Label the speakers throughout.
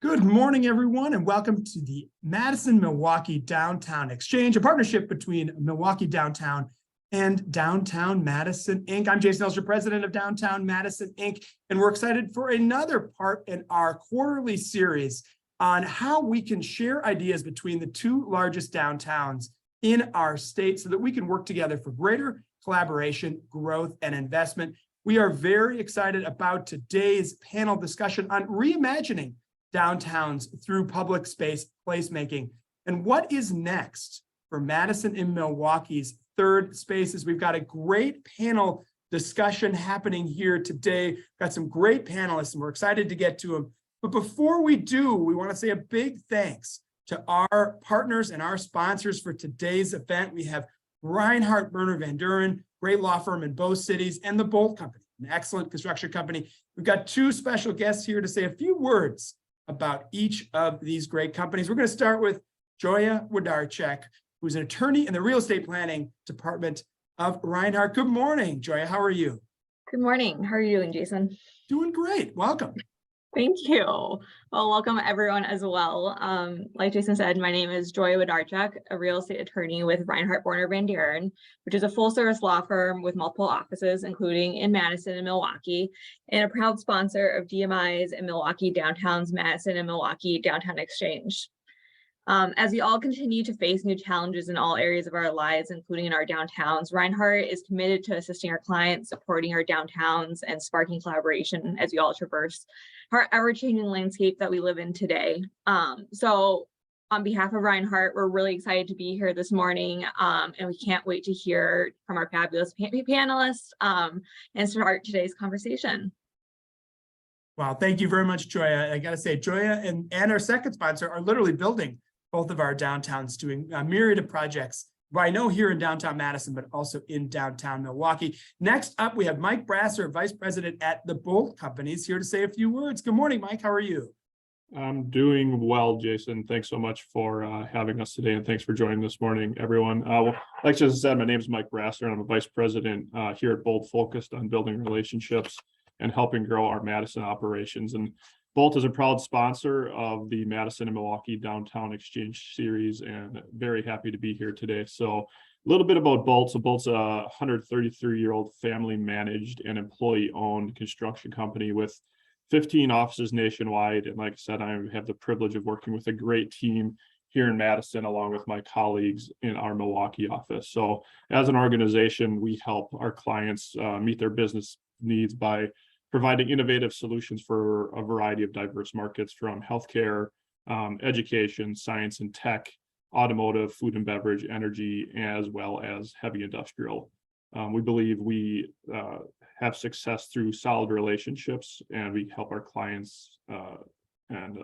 Speaker 1: Good morning, everyone, and welcome to the Madison Milwaukee Downtown Exchange, a partnership between Milwaukee Downtown and Downtown Madison, Inc. I'm Jason Elser, president of Downtown Madison, Inc., and we're excited for another part in our quarterly series on how we can share ideas between the two largest downtowns in our state so that we can work together for greater collaboration, growth, and investment. We are very excited about today's panel discussion on reimagining downtowns through public space placemaking. And what is next for Madison and Milwaukee's third spaces? We've got a great panel discussion happening here today. Got some great panelists, and we're excited to get to them. But before we do, we want to say a big thanks to our partners and our sponsors for today's event. We have Reinhardt, Berner Van Duren, great law firm in both cities, and the Bolt Company, an excellent construction company. We've got two special guests here to say a few words about each of these great companies. We're going to start with Joya Wodarczyk, who's an attorney in the real estate planning department of Reinhardt. Good morning, Joya. How are you?
Speaker 2: Good morning. How are you doing, Jason?
Speaker 1: Doing great. Welcome.
Speaker 2: Thank you. Well, welcome everyone as well. Like Jason said, my name is Joya Wodarczyk, a real estate attorney with Reinhardt, Berner Van Duren, which is a full-service law firm with multiple offices, including in Madison and Milwaukee, and a proud sponsor of DMI's and Milwaukee Downtown's Madison and Milwaukee Downtown Exchange. As we all continue to face new challenges in all areas of our lives, including in our downtowns, Reinhardt is committed to assisting our clients, supporting our downtowns, and sparking collaboration as we all traverse our ever-changing landscape that we live in today. So on behalf of Reinhardt, we're really excited to be here this morning, and we can't wait to hear from our fabulous panelists and start today's conversation.
Speaker 1: Wow, thank you very much, Joya. I got to say, Joya and our second sponsor are literally building both of our downtowns, doing a myriad of projects. Well, I know here in downtown Madison, but also in downtown Milwaukee. Next up, we have Mike Brasser, Vice President at the Bolt Companies, here to say a few words. Good morning, Mike. How are you?
Speaker 3: I'm doing well, Jason. Thanks so much for having us today, and thanks for joining this morning, everyone. Well, like Jason said, my name is Mike Brasser, and I'm a Vice President here at Bolt, focused on building relationships and helping grow our Madison operations. And Bolt is a proud sponsor of the Madison and Milwaukee Downtown Exchange Series, and very happy to be here today. So a little bit about Bolt. So Bolt's a 133-year-old family-managed and employee-owned construction company with 15 offices nationwide. And like I said, I have the privilege of working with a great team here in Madison, along with my colleagues in our Milwaukee office. So as an organization, we help our clients meet their business needs by providing innovative solutions for a variety of diverse markets, from healthcare, education, science and tech, automotive, food and beverage, energy, as well as heavy industrial. We believe we have success through solid relationships, and we help our clients and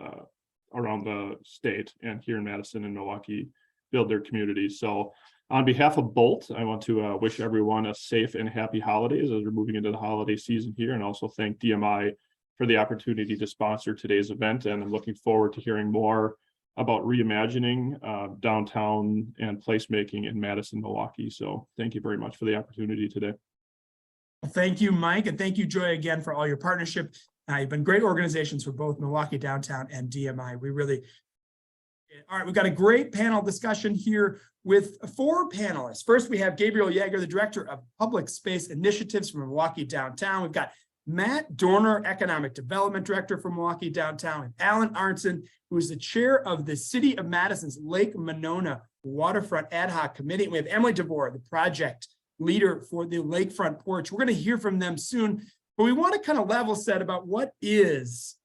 Speaker 3: around the state and here in Madison and Milwaukee build their communities. So on behalf of Bolt, I want to wish everyone a safe and happy holidays as we're moving into the holiday season here, and also thank DMI for the opportunity to sponsor today's event. And I'm looking forward to hearing more about reimagining downtown and placemaking in Madison, Milwaukee. So thank you very much for the opportunity today.
Speaker 1: Well, thank you, Mike, and thank you, Joy, again for all your partnership. You've been great organizations for both Milwaukee Downtown and DMI. We really. All right, we've got a great panel discussion here with 4 panelists. First, we have Gabriel Yeager, the Director of Public Space Initiatives from Milwaukee Downtown. We've got Matt Dorner, Economic Development Director for Milwaukee Downtown, and Alan Arnson, who is the Chair of the City of Madison's Lake Monona Waterfront Ad Hoc Committee. And we have Emily DeVore, the Project Leader for the Lakefront Porch. We're going to hear from them soon, but we want to kind of level set about what is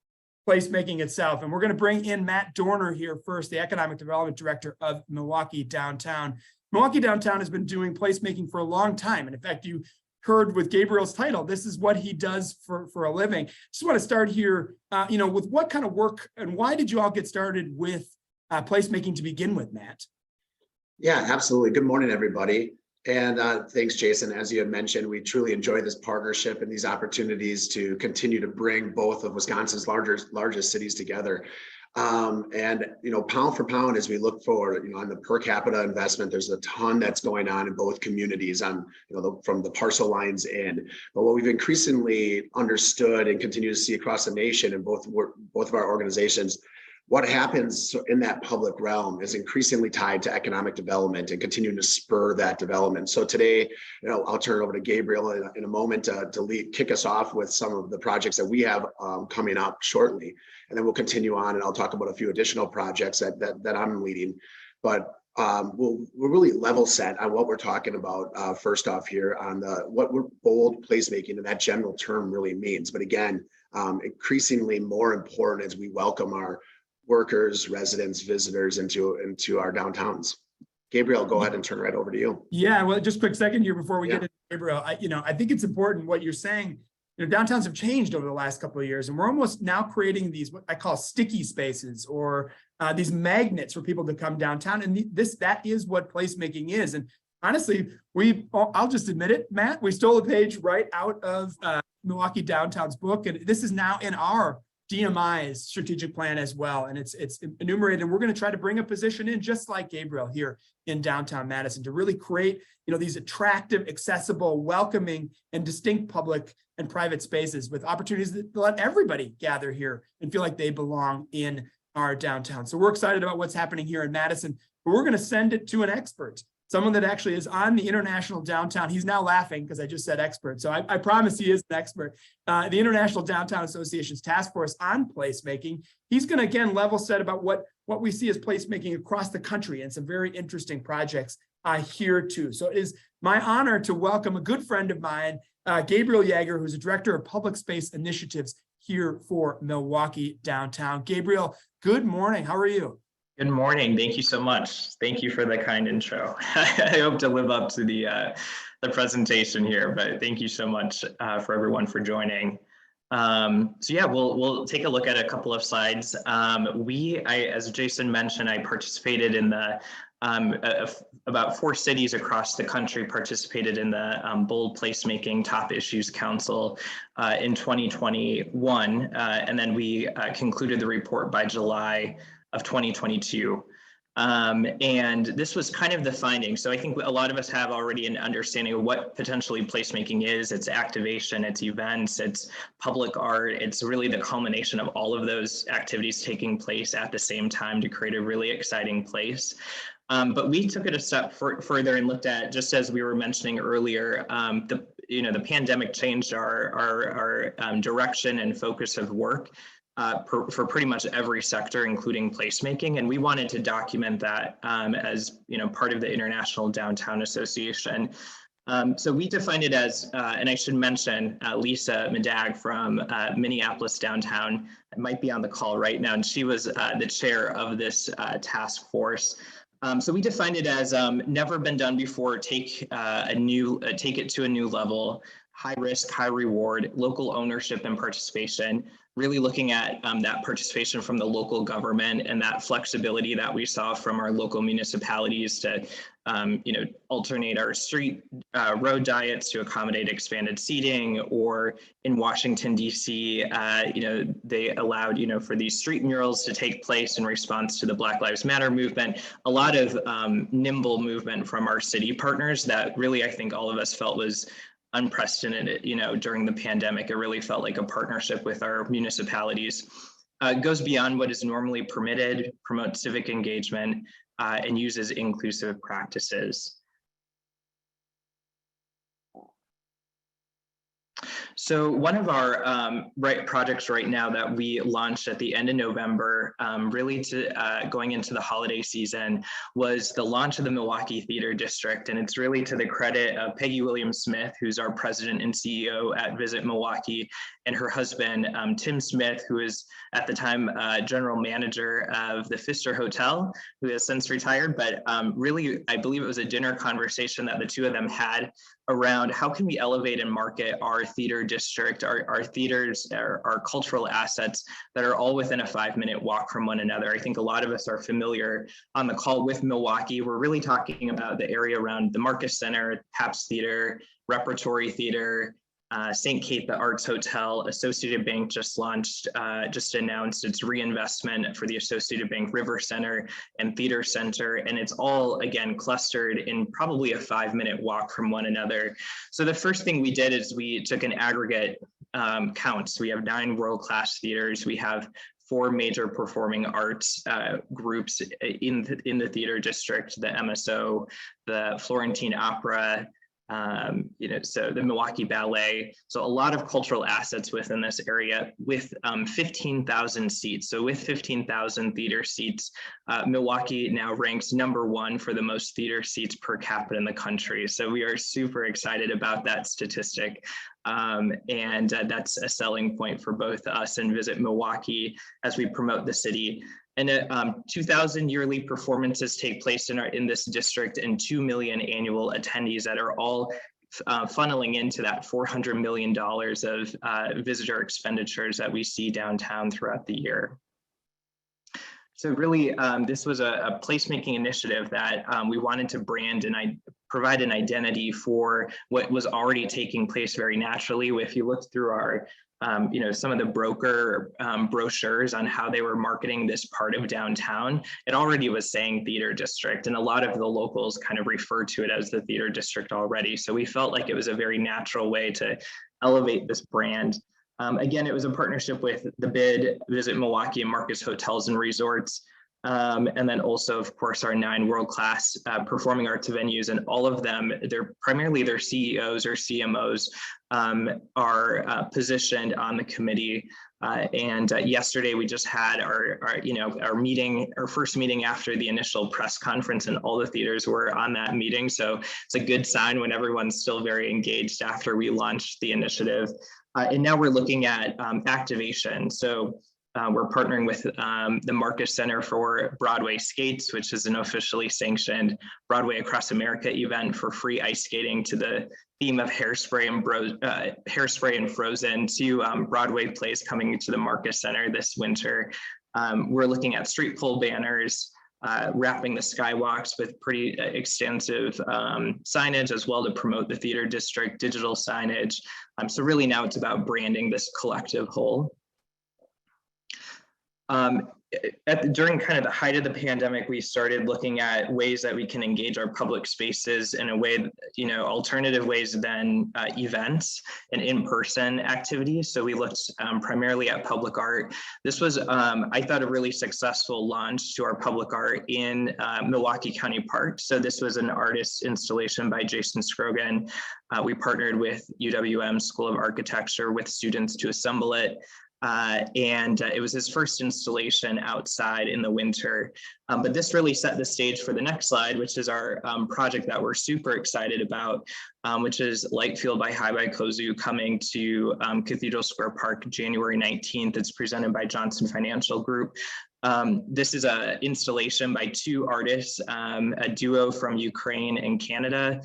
Speaker 1: placemaking itself. And we're going to bring in Matt Dorner here first, the Economic Development Director of Milwaukee Downtown. Milwaukee Downtown has been doing placemaking for a long time. And in fact, you heard with Gabriel's title, this is what he does for a living. Just want to start here, with what kind of work and why did you all get started with placemaking to begin with, Matt?
Speaker 4: Yeah, absolutely. Good morning, everybody. And thanks, Jason. As you had mentioned, we truly enjoy this partnership and these opportunities to continue to bring both of Wisconsin's largest cities together. And, pound for pound, as we look forward, on the per capita investment, there's a ton that's going on in both communities on, from the parcel lines in. But what we've increasingly understood and continue to see across the nation in both of our organizations, what happens in that public realm is increasingly tied to economic development and continuing to spur that development. So today, I'll turn it over to Gabriel in a moment to kick us off with some of the projects that we have coming up shortly. And then we'll continue on, and I'll talk about a few additional projects that I'm leading. But we'll really level set on what we're talking about first off here on what we're bold placemaking, and that general term really means. But again, increasingly more important as we welcome our workers, residents, visitors into our downtowns. Gabriel, go ahead and turn it right over to you.
Speaker 1: Yeah, well, just a quick second here before we get into Gabriel. I think it's important what you're saying. Downtowns have changed over the last couple of years, and we're almost now creating these what I call sticky spaces, or these magnets for people to come downtown. And that is what placemaking is. And honestly, I'll just admit it, Matt, we stole a page right out of Milwaukee Downtown's book, and this is now in our DMI's strategic plan as well. And it's enumerated, and we're going to try to bring a position in just like Gabriel here in downtown Madison to really create, these attractive, accessible, welcoming, and distinct public and private spaces with opportunities that let everybody gather here and feel like they belong in our downtown. So we're excited about what's happening here in Madison, but we're going to send it to an expert, someone that actually is on the International Downtown. He's now laughing because I just said expert. So I promise he is an expert. The International Downtown Association's task force on placemaking. He's going to, again, level set about what we see as placemaking across the country and some very interesting projects here too. So it is my honor to welcome a good friend of mine, Gabriel Yeager, who's a director of public space initiatives here for Milwaukee Downtown. Gabriel, good morning. How are you?
Speaker 5: Good morning. Thank you so much. Thank you for the kind intro. I hope to live up to the presentation here, but thank you so much for everyone for joining. So yeah, we'll take a look at a couple of slides. As Jason mentioned, I participated in the about 4 cities across the country participated in the Bold Placemaking Top Issues Council in 2021, and then we concluded the report by July of 2022. And this was kind of the finding. So I think a lot of us have already an understanding of what potentially placemaking is. It's activation, it's events, it's public art. It's really the culmination of all of those activities taking place at the same time to create a really exciting place. But we took it a step further and looked at, just as we were mentioning earlier, the pandemic changed our direction and focus of work for pretty much every sector, including placemaking. And we wanted to document that as part of the International Downtown Association. So we defined it as, and I should mention Lisa Medag from Minneapolis Downtown might be on the call right now, and she was the chair of this task force. So we defined it as never been done before, take it to a new level, high risk, high reward, local ownership and participation, really looking at that participation from the local government and that flexibility that we saw from our local municipalities to alternate our road diets to accommodate expanded seating, or in Washington, D.C., they allowed, for these street murals to take place in response to the Black Lives Matter movement. A lot of nimble movement from our city partners that really, I think all of us felt was unprecedented, during the pandemic. It really felt like a partnership with our municipalities. It goes beyond what is normally permitted, promotes civic engagement, and uses inclusive practices. So one of our projects right now that we launched at the end of November, really going into the holiday season, was the launch of the Milwaukee Theater District. And it's really to the credit of Peggy Williams-Smith, who's our president and CEO at Visit Milwaukee, and her husband, Tim Smith, who is at the time general manager of the Pfister Hotel, who has since retired. But really, I believe it was a dinner conversation that the two of them had around how can we elevate and market our theater district, our theaters, our cultural assets that are all within a 5-minute walk from one another. I think a lot of us are familiar on the call with Milwaukee. We're really talking about the area around the Marcus Center, Pabst Theater, Repertory Theater, St. Kate, the Arts Hotel. Associated Bank just announced its reinvestment for the Associated Bank River Center and Theater Center. And it's all, again, clustered in probably a 5-minute walk from one another. So the first thing we did is we took an aggregate count. So we have 9 world-class theaters. We have 4 major performing arts groups in the theater district, the MSO, the Florentine Opera, so the Milwaukee Ballet. So a lot of cultural assets within this area with 15,000 seats. So with 15,000 theater seats, Milwaukee now ranks #1 for the most theater seats per capita in the country. So we are super excited about that statistic. And that's a selling point for both us and Visit Milwaukee as we promote the city. And 2,000 yearly performances take place in this district, and 2 million annual attendees that are all funneling into that $400 million of visitor expenditures that we see downtown throughout the year. So really, this was a placemaking initiative that we wanted to brand and provide an identity for what was already taking place very naturally. If you look through our some of the broker brochures on how they were marketing this part of downtown, it already was saying theater district, and a lot of the locals kind of refer to it as the theater district already. So we felt like it was a very natural way to elevate this brand. Again, it was a partnership with the BID, Visit Milwaukee, and Marcus Hotels and Resorts. And then also, of course, our 9 world-class performing arts venues, and all of them, they're primarily their CEOs or CMOs are positioned on the committee. And yesterday we just had our first meeting after the initial press conference, and all the theaters were on that meeting. So it's a good sign when everyone's still very engaged after we launched the initiative. And now we're looking at activation. So we're partnering with the Marcus Center for Broadway Skates, which is an officially sanctioned Broadway Across America event for free ice skating to the theme of Hairspray and Frozen, 2 Broadway plays coming to the Marcus Center this winter. We're looking at street pole banners, wrapping the skywalks with pretty extensive signage as well to promote the theater district, digital signage. So really now it's about branding this collective whole. During kind of the height of the pandemic, we started looking at ways that we can engage our public spaces in a way, alternative ways than events and in-person activities. So we looked primarily at public art. This was, I thought, a really successful launch to our public art in Milwaukee County Park. So this was an artist installation by Jason Scrogan. We partnered with UWM School of Architecture with students to assemble it. And it was his first installation outside in the winter. But this really set the stage for the next slide, which is our project that we're super excited about, which is Light Field by Hi by Kozu, coming to Cathedral Square Park January 19th. It's presented by Johnson Financial Group. This is an installation by 2 artists, a duo from Ukraine and Canada.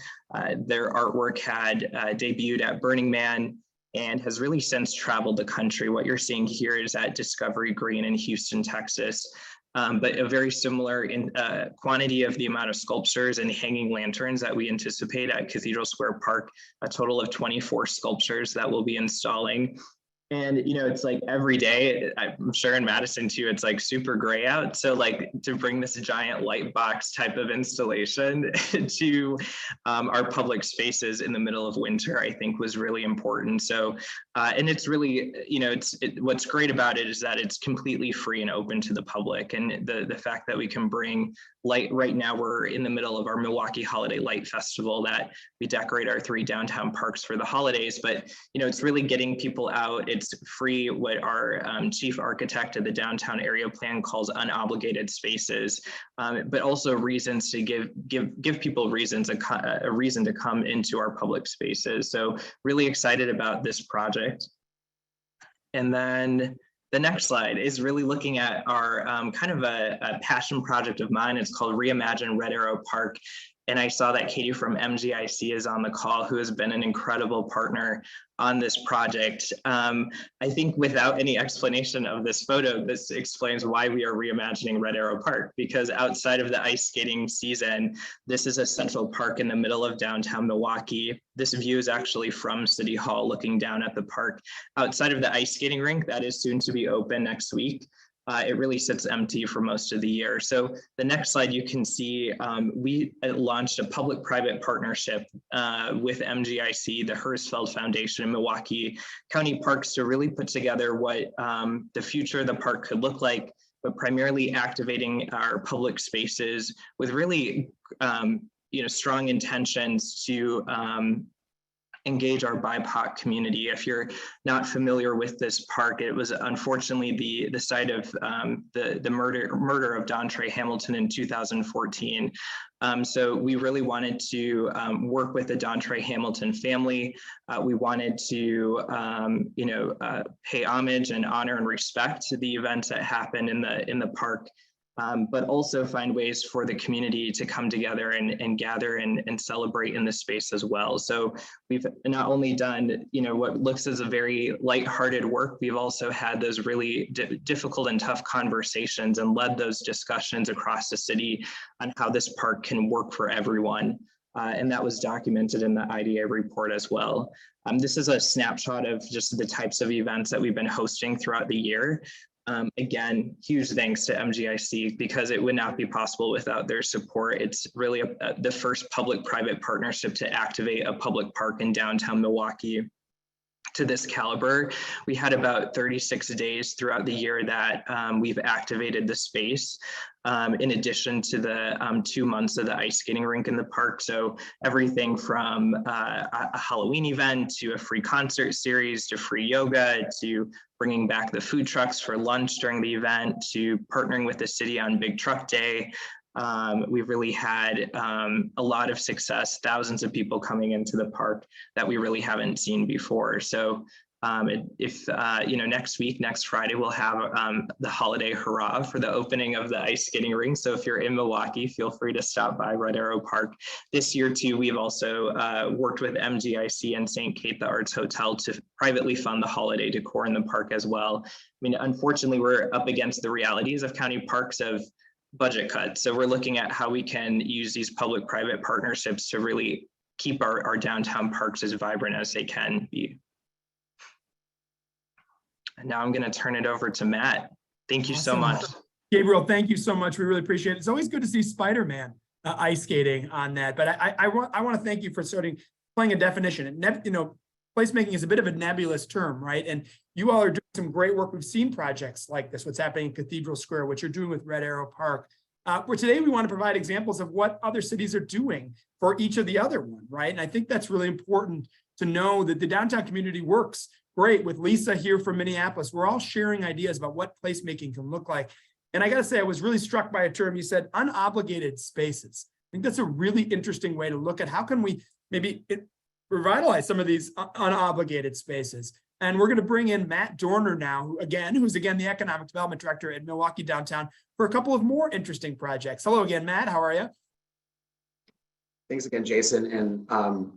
Speaker 5: Their artwork had debuted at Burning Man and has really since traveled the country. What you're seeing here is at Discovery Green in Houston, Texas, but a very similar in quantity of the amount of sculptures and hanging lanterns that we anticipate at Cathedral Square Park, a total of 24 sculptures that we'll be installing. And, it's like every day, I'm sure in Madison too, it's like super gray out. So like to bring this giant light box type of installation to our public spaces in the middle of winter, I think was really important. So, and it's really, what's great about it is that it's completely free and open to the public. And the fact that we can bring light, right now we're in the middle of our Milwaukee Holiday Light Festival that we decorate our 3 downtown parks for the holidays, but it's really getting people out. It's free, what our chief architect of the downtown area plan calls unobligated spaces, but also reasons to give people reasons, a reason to come into our public spaces. So really excited about this project. And then the next slide is really looking at our kind of a passion project of mine. It's called Reimagine Red Arrow Park. And I saw that Katie from MGIC is on the call, who has been an incredible partner on this project. I think without any explanation of this photo, this explains why we are reimagining Red Arrow Park, because outside of the ice skating season, this is a central park in the middle of downtown Milwaukee. This view is actually from City Hall looking down at the park. Outside of the ice skating rink that is soon to be open next week, it really sits empty for most of the year. So the next slide, you can see we launched a public-private partnership with MGIC, the Hersfeld Foundation, and Milwaukee County Parks to really put together what the future of the park could look like, but primarily activating our public spaces with really strong intentions to engage our BIPOC community. If you're not familiar with this park, it was unfortunately the site of the murder of Dontre Hamilton in 2014. So we really wanted to work with the Dontre Hamilton family. We wanted to pay homage and honor and respect to the events that happened in the park. But also find ways for the community to come together and gather and celebrate in the space as well. So we've not only done, what looks as a very lighthearted work, we've also had those really difficult and tough conversations and led those discussions across the city on how this park can work for everyone. And that was documented in the IDA report as well. This is a snapshot of just the types of events that we've been hosting throughout the year. Again, huge thanks to MGIC, because it would not be possible without their support. It's really the first public-private partnership to activate a public park in downtown Milwaukee to this caliber. We had about 36 days throughout the year that we've activated the space, in addition to the 2 months of the ice skating rink in the park. So everything from a Halloween event to a free concert series to free yoga to bringing back the food trucks for lunch during the event to partnering with the city on Big Truck Day. We've really had a lot of success, thousands of people coming into the park that we really haven't seen before. So next week, next Friday, we'll have the holiday hurrah for the opening of the ice skating rink. So if you're in Milwaukee, feel free to stop by Red Arrow Park. This year too, we've also worked with MGIC and St. Kate, the Arts Hotel, to privately fund the holiday decor in the park as well. I mean, unfortunately, we're up against the realities of county parks of budget cuts. So we're looking at how we can use these public-private partnerships to really keep our downtown parks as vibrant as they can be. And now I'm going to turn it over to Matt. Thank you so much.
Speaker 1: Gabriel, thank you so much. We really appreciate it. It's always good to see Spider-Man ice skating on that. But I want to thank you for playing a definition. Placemaking is a bit of a nebulous term, right? And you all are doing some great work. We've seen projects like this, what's happening in Cathedral Square, what you're doing with Red Arrow Park. Where today we want to provide examples of what other cities are doing for each of the other one, right? And I think that's really important to know that the downtown community works great with Lisa here from Minneapolis. We're all sharing ideas about what placemaking can look like. And I got to say, I was really struck by a term you said, unobligated spaces. I think that's a really interesting way to look at how can we maybe revitalize some of these unobligated spaces. And we're going to bring in Matt Dorner now, who's the Economic Development Director at Milwaukee Downtown, for a couple of more interesting projects. Hello again, Matt. How are you?
Speaker 4: Thanks again, Jason. And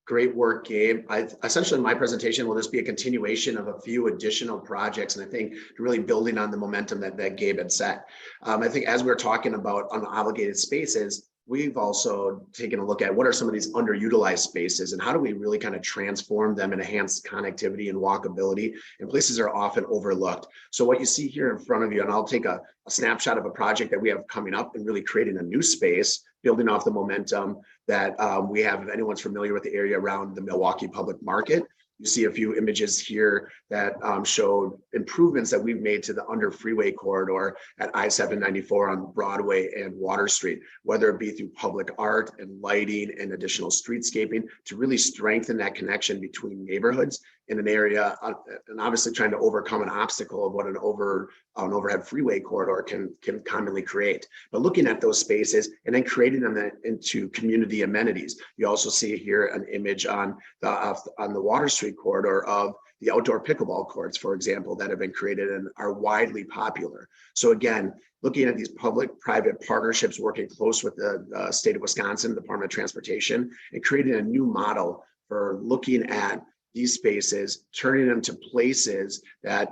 Speaker 4: great work, Gabe. Essentially, my presentation will just be a continuation of a few additional projects, and I think really building on the momentum that Gabe had set. I think as we're talking about unobligated spaces, we've also taken a look at what are some of these underutilized spaces and how do we really kind of transform them and enhance connectivity and walkability, and places are often overlooked. So what you see here in front of you, and I'll take a snapshot of a project that we have coming up and really creating a new space, building off the momentum that we have. If anyone's familiar with the area around the Milwaukee Public Market, you see a few images here that showed improvements that we've made to the under freeway corridor at I-794 on Broadway and Water Street, whether it be through public art and lighting and additional streetscaping to really strengthen that connection between neighborhoods in an area, and obviously trying to overcome an obstacle of what an overhead freeway corridor can commonly create. But looking at those spaces and then creating them into community amenities. You also see here an image on the Water Street corridor of the outdoor pickleball courts, for example, that have been created and are widely popular. So again, looking at these public-private partnerships, working close with the state of Wisconsin, Department of Transportation, and creating a new model for looking at these spaces, turning them to places that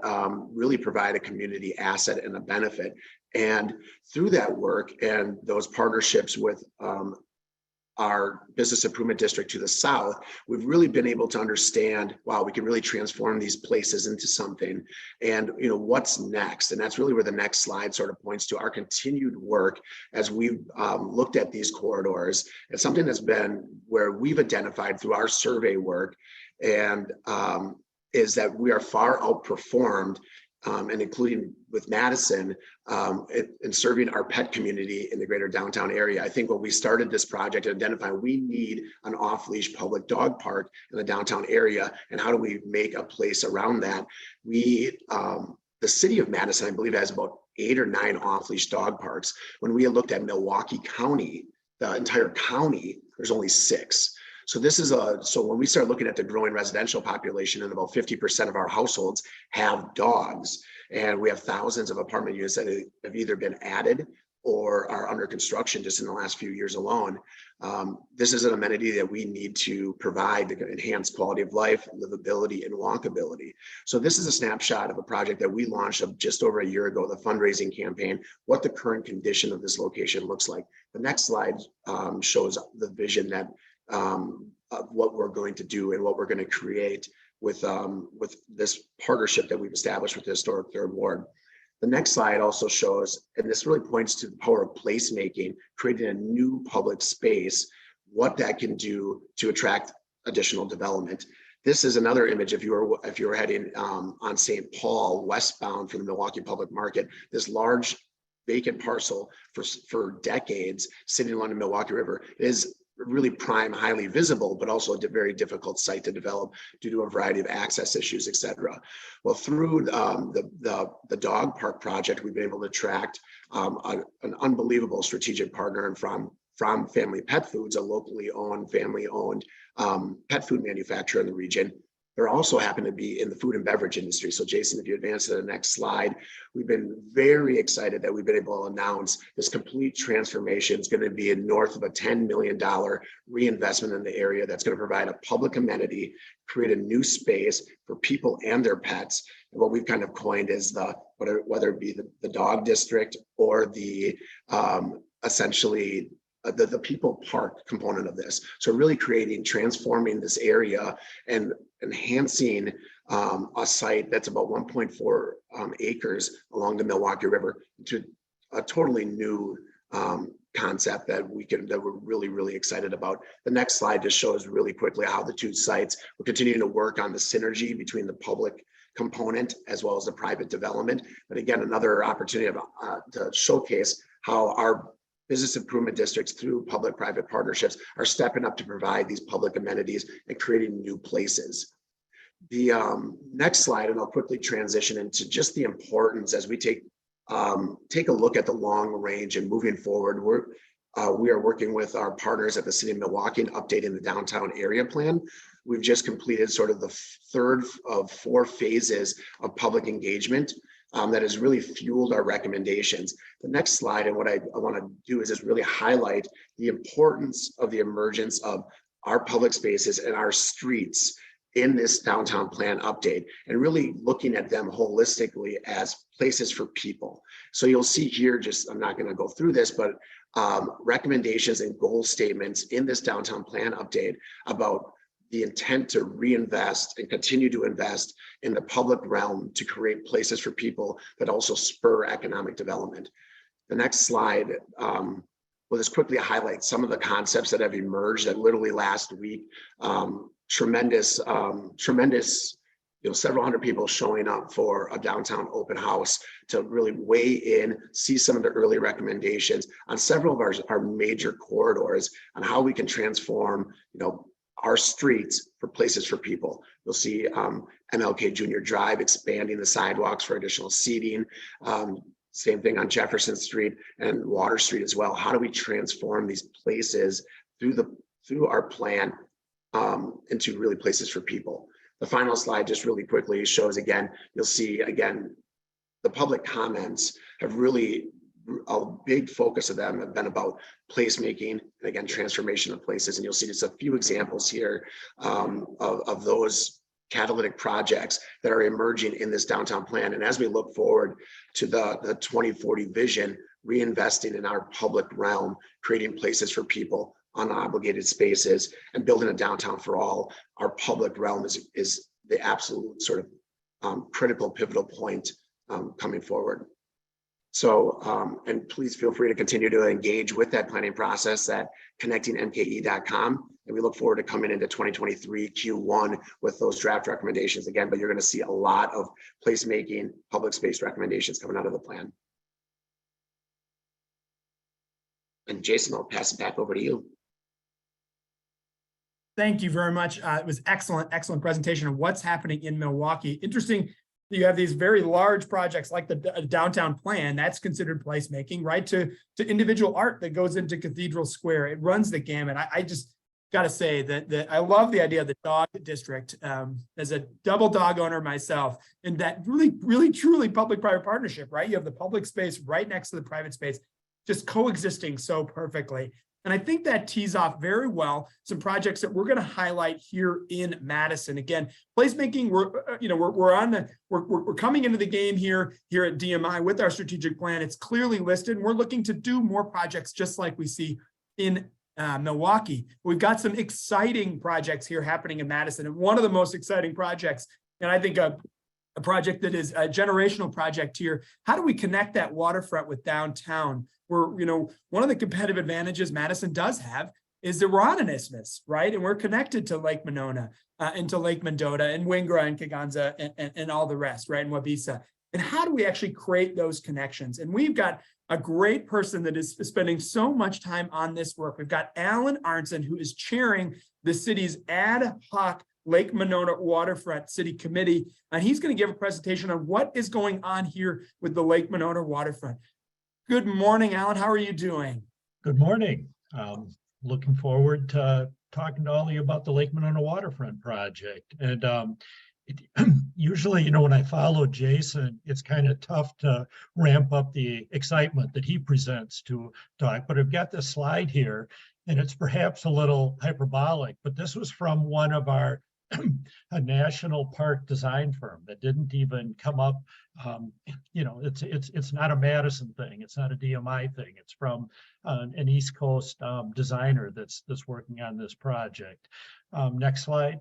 Speaker 4: really provide a community asset and a benefit. And through that work and those partnerships with our business improvement district to the south, we've really been able to understand, wow, we can really transform these places into something. And what's next? And that's really where the next slide sort of points to our continued work as we've looked at these corridors. It's something that's been where we've identified through our survey work, and is that we are far outperformed, and including with Madison, in serving our pet community in the greater downtown area. I think when we started this project and identified we need an off-leash public dog park in the downtown area, and how do we make a place around that? The city of Madison, I believe, has about 8 or 9 off-leash dog parks. When we looked at Milwaukee County, the entire county, there's only 6. So this is so when we start looking at the growing residential population, and about 50% of our households have dogs, and we have thousands of apartment units that have either been added or are under construction just in the last few years alone. This is an amenity that we need to provide to enhance quality of life, livability, and walkability. So this is a snapshot of a project that we launched just over a year ago, the fundraising campaign, what the current condition of this location looks like. The next slide shows the vision that of what we're going to do and what we're going to create with this partnership that we've established with the Historic Third Ward. The next slide also shows, and this really points to the power of placemaking, creating a new public space, what that can do to attract additional development. This is another image if you were heading on St. Paul westbound from the Milwaukee Public Market. This large vacant parcel for decades sitting along the Milwaukee River is really prime, highly visible, but also a very difficult site to develop due to a variety of access issues, et cetera. Well, through the dog park project, we've been able to attract an unbelievable strategic partner, and from Family Pet Foods, a locally owned, family-owned pet food manufacturer in the region. They're also happen to be in the food and beverage industry. So Jason, if you advance to the next slide, we've been very excited that we've been able to announce this complete transformation. It's going to be north of a $10 million reinvestment in the area that's going to provide a public amenity, create a new space for people and their pets. And what we've kind of coined is whether it be the dog district or the essentially the people park component of this. So really transforming this area and enhancing a site that's about 1.4 acres along the Milwaukee River to a totally new concept that we're really, really excited about. The next slide just shows really quickly how the two sites, we're continuing to work on the synergy between the public component as well as the private development. But again, another opportunity to showcase how our business improvement districts through public-private partnerships are stepping up to provide these public amenities and creating new places. The next slide, and I'll quickly transition into just the importance as we take a look at the long range and moving forward. We are working with our partners at the City of Milwaukee and updating the downtown area plan. We've just completed sort of the third of 4 phases of public engagement that has really fueled our recommendations. The next slide, and what I want to do is just really highlight the importance of the emergence of our public spaces and our streets in this downtown plan update, and really looking at them holistically as places for people. So you'll see here, I'm not going to go through this, but recommendations and goal statements in this downtown plan update about the intent to reinvest and continue to invest in the public realm to create places for people that also spur economic development. The next slide will just quickly highlight some of the concepts that have emerged that literally last week, tremendous, several hundred people showing up for a downtown open house to really weigh in, see some of the early recommendations on several of our major corridors on how we can transform, our streets for places for people. You'll see MLK Junior Drive expanding the sidewalks for additional seating. Same thing on Jefferson Street and Water Street as well. How do we transform these places through our plan into really places for people? The final slide just really quickly shows again, you'll see again, the public comments have really, a big focus of them have been about placemaking and again, transformation of places. And you'll see just a few examples here of those catalytic projects that are emerging in this downtown plan. And as we look forward to the 2040 vision, reinvesting in our public realm, creating places for people, unobligated spaces, and building a downtown for all, our public realm is the absolute sort of critical pivotal point coming forward. So, and please feel free to continue to engage with that planning process at connectingmke.com. And we look forward to coming into 2023 Q1 with those draft recommendations again, but you're going to see a lot of placemaking, public space recommendations coming out of the plan. And Jason, I'll pass it back over to you.
Speaker 1: Thank you very much. It was excellent presentation of what's happening in Milwaukee. Interesting. You have these very large projects like the downtown plan, that's considered placemaking, right? To individual art that goes into Cathedral Square. It runs the gamut. I just got to say that I love the idea of the dog district as a double dog owner myself, and that really, truly public-private partnership, right? You have the public space right next to the private space, just coexisting so perfectly. And I think that tees off very well some projects that we're going to highlight here in Madison. Again, placemaking, we're coming into the game here at DMI with our strategic plan. It's clearly listed, and we're looking to do more projects just like we see in Milwaukee. We've got some exciting projects here happening in Madison, and one of the most exciting projects, and I think a project that is a generational project here. How do we connect that waterfront with downtown? One of the competitive advantages Madison does have is that we're on an isthmus, right? And we're connected to Lake Monona and to Lake Mendota and Wingra and Kaganza and all the rest, right? And Wabisa. And how do we actually create those connections? And we've got a great person that is spending so much time on this work. We've got Alan Arnson, who is chairing the city's ad hoc Lake Monona Waterfront City Committee. And he's going to give a presentation on what is going on here with the Lake Monona Waterfront. Good morning, Alan. How are you doing?
Speaker 6: Good morning. Looking forward to talking to all of you about the Lake Monona Waterfront project. And usually, when I follow Jason, it's kind of tough to ramp up the excitement that he presents to talk. But I've got this slide here, and it's perhaps a little hyperbolic, but this was from one of our a national park design firm that didn't even come up. It's not a Madison thing. It's not a DMI thing. It's from an East Coast designer that's working on this project. Next slide.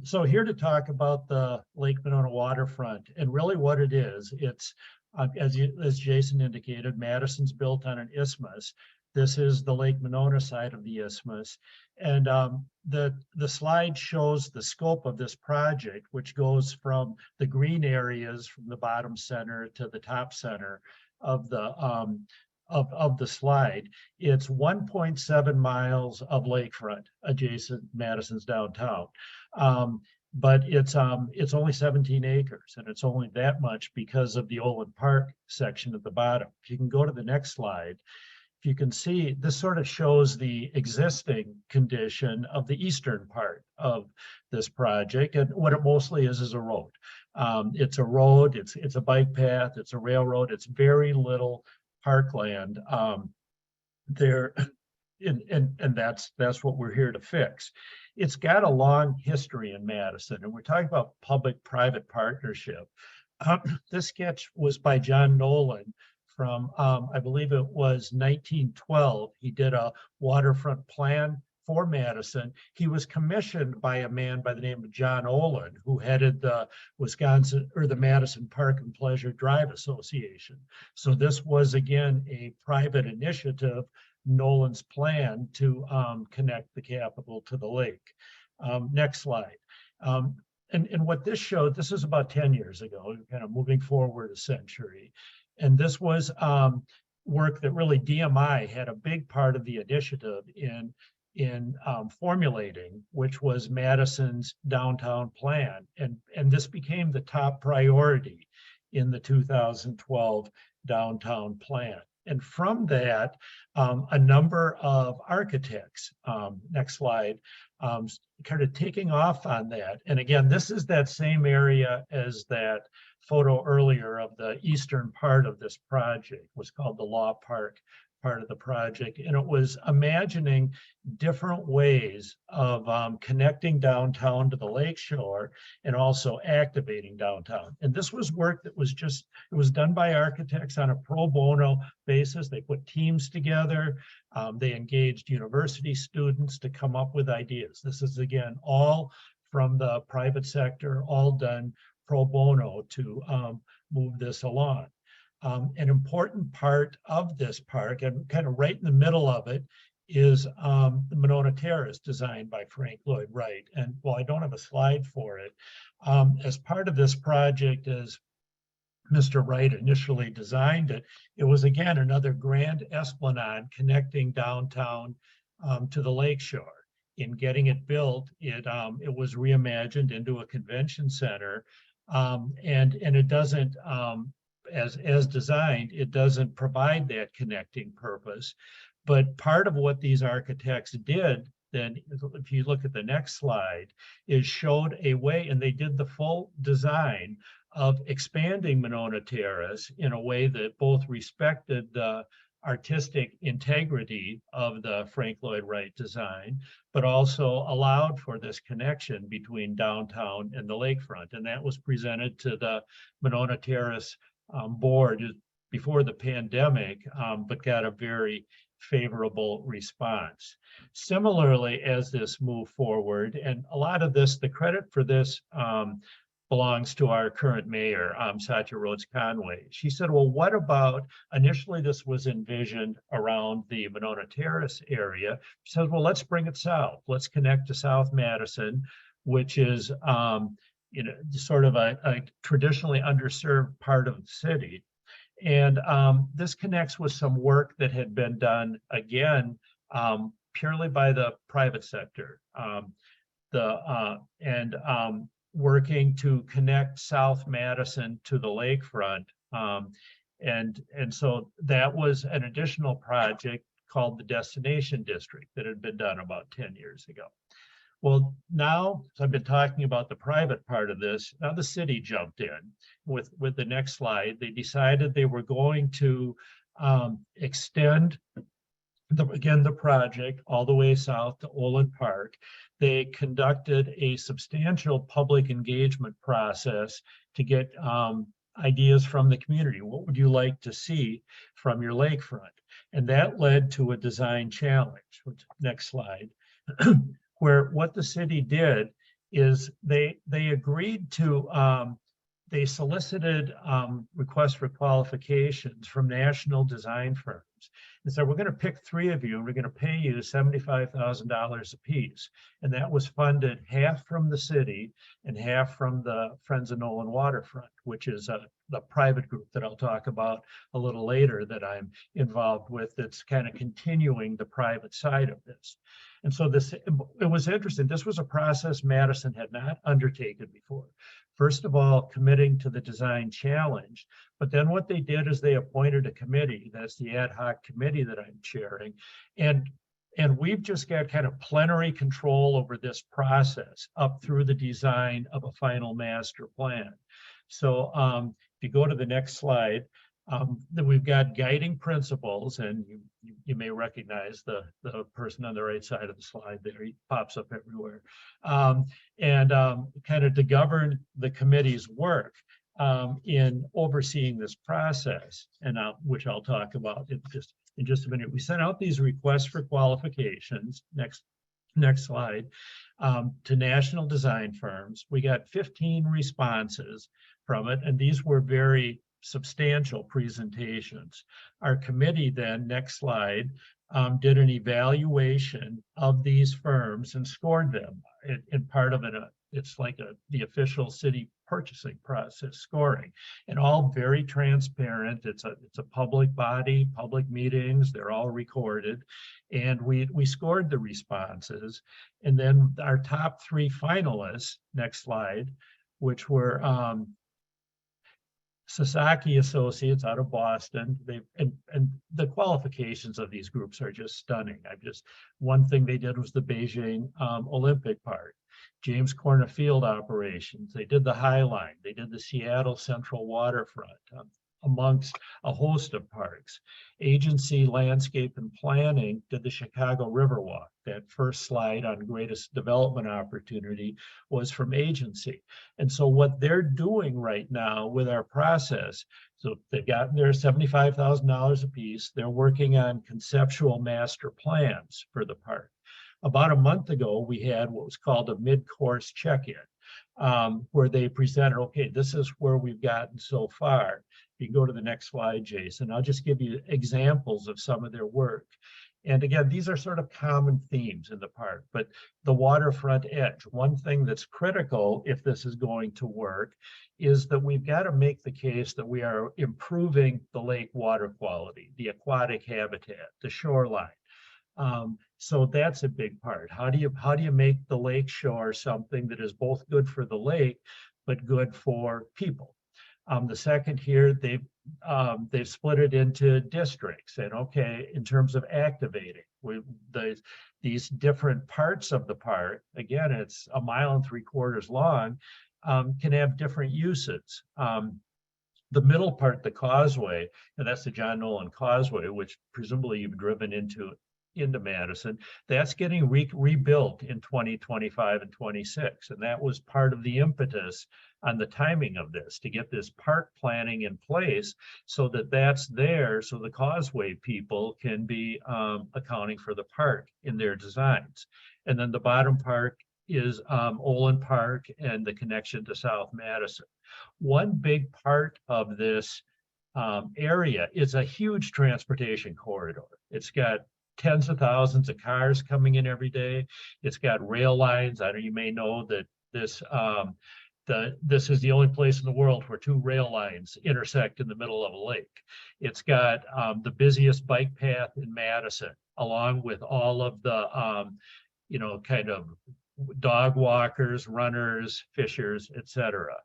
Speaker 6: So here to talk about the Lake Monona Waterfront and really what it is. It's as Jason indicated, Madison's built on an isthmus. This is the Lake Monona side of the isthmus. And the slide shows the scope of this project, which goes from the green areas from the bottom center to the top center of the slide. It's 1.7 miles of lakefront adjacent Madison's downtown. But it's only 17 acres, and it's only that much because of the Olin Park section at the bottom. If you can go to the next slide, you can see this sort of shows the existing condition of the eastern part of this project, and what it mostly is a road. It's a road, it's a bike path, it's a railroad, it's very little parkland there, and that's what we're here to fix. It's got a long history in Madison, and we're talking about public-private partnership. This sketch was by John Nolan from, I believe it was 1912. He did a waterfront plan for Madison. He was commissioned by a man by the name of John Olin, who headed the the Madison Park and Pleasure Drive Association. So this was, again, a private initiative, Nolan's plan to connect the capital to the lake. Next slide. And what this showed, this is about 10 years ago, kind of moving forward a century. And this was work that really DMI had a big part of the initiative in formulating, which was Madison's downtown plan. And this became the top priority in the 2012 downtown plan. And from that, a number of architects, next slide, kind of taking off on that. And again, this is that same area as that photo earlier of the eastern part of this project, was called the Law Park part of the project. And it was imagining different ways of connecting downtown to the lakeshore and also activating downtown. And this was work that was it was done by architects on a pro bono basis. They put teams together. They engaged university students to come up with ideas. This is, again, all from the private sector, all done pro bono to move this along. An important part of this park, and kind of right in the middle of it, is the Monona Terrace, designed by Frank Lloyd Wright. And while I don't have a slide for it, as part of this project, as Mr. Wright initially designed it, it was, again, another grand esplanade connecting downtown to the lakeshore. In getting it built, it was reimagined into a convention center, and it doesn't, as designed, it doesn't provide that connecting purpose. But part of what these architects did, then, if you look at the next slide, is showed a way, and they did the full design of expanding Monona Terrace in a way that both respected the artistic integrity of the Frank Lloyd Wright design, but also allowed for this connection between downtown and the lakefront. And that was presented to the Monona Terrace board before the pandemic, but got a very favorable response. Similarly, as this moved forward, and a lot of this, the credit for this belongs to our current mayor, Satya Rhodes Conway. She said, well, what about, initially this was envisioned around the Monona Terrace area. She says, well, let's bring it south. Let's connect to South Madison, which is sort of a traditionally underserved part of the city. And this connects with some work that had been done, again, purely by the private sector, working to connect South Madison to the lakefront. And so that was an additional project called the Destination District that had been done about 10 years ago. Well, now, so I've been talking about the private part of this. Now the city jumped in with the next slide. They decided they were going to extend the project all the way south to Olin Park. They conducted a substantial public engagement process to get ideas from the community. What would you like to see from your lakefront? And that led to a design challenge. Next slide. Where what the city did is they agreed to, they solicited requests for qualifications from national design firms. And said, we're going to pick 3 of you, and we're going to pay you $75,000 a piece. And that was funded half from the city and half from the Friends of Nolan Waterfront, which is the private group that I'll talk about a little later that I'm involved with, that's kind of continuing the private side of this. And so it was interesting. This was a process Madison had not undertaken before. First of all, committing to the design challenge, but then what they did is they appointed a committee. That's the ad hoc committee that I'm chairing. And we've just got kind of plenary control over this process up through the design of a final master plan. So if you go to the next slide, then we've got guiding principles, and you may recognize the person on the right side of the slide there. He pops up everywhere. Kind of to govern the committee's work in overseeing this process, and which I'll talk about in just a minute. We sent out these requests for qualifications, next slide, to national design firms. We got 15 responses from it, and these were very substantial presentations. Our committee then, next slide, did an evaluation of these firms and scored them. And part of it, it's like the official city purchasing process scoring, and all very transparent. It's a public body, public meetings, they're all recorded. And we scored the responses. And then our top 3 finalists, next slide, which were Sasaki Associates out of Boston. And the qualifications of these groups are just stunning. One thing they did was the Beijing Olympic Park. James Corner Field operations. They did the High Line. They did the Seattle Central Waterfront, amongst a host of parks. Agency Landscape and Planning did the Chicago Riverwalk. That first slide on greatest development opportunity was from Agency. And so what they're doing right now with our process, so they've gotten their $75,000 a piece. They're working on conceptual master plans for the park. About a month ago, we had what was called a mid-course check-in, where they presented, okay, this is where we've gotten so far. You can go to the next slide, Jason. I'll just give you examples of some of their work. And again, these are sort of common themes in the park, but the waterfront edge, one thing that's critical if this is going to work is that we've got to make the case that we are improving the lake water quality, the aquatic habitat, the shoreline. So that's a big part. How do you make the lake shore something that is both good for the lake, but good for people? The second here, they've split it into districts, and okay, in terms of activating these different parts of the park, again, it's 1.75 miles long, can have different uses. The middle part, the causeway, and that's the John Nolan Causeway, which presumably you've driven into Madison, that's getting rebuilt in 2025 and 26. And that was part of the impetus on the timing of this, to get this park planning in place so that that's there, so the causeway people can be accounting for the park in their designs. And then the bottom part is Olin Park and the connection to South Madison. One big part of this area is a huge transportation corridor. It's got tens of thousands of cars coming in every day. It's got rail lines. You may know that this is the only place in the world where 2 rail lines intersect in the middle of a lake. It's got the busiest bike path in Madison, along with all of the kind of dog walkers, runners, fishers, etc.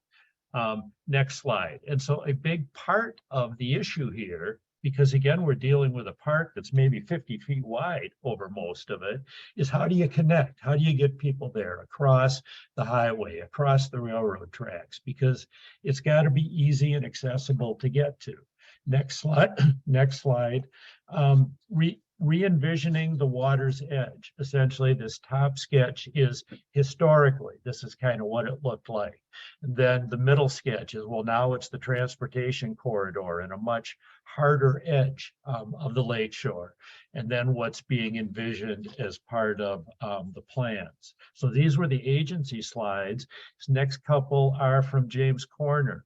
Speaker 6: Next slide. And so a big part of the issue here, because again, we're dealing with a park that's maybe 50 feet wide over most of it, is how do you connect? How do you get people there across the highway, across the railroad tracks? Because it's got to be easy and accessible to get to. Next slide. Next slide. Re-envisioning the water's edge. Essentially, this top sketch is historically, this is kind of what it looked like. And then the middle sketch is, well, now it's the transportation corridor and a much harder edge of the lakeshore. And then what's being envisioned as part of the plans. So these were the agency slides. This next couple are from James Corner.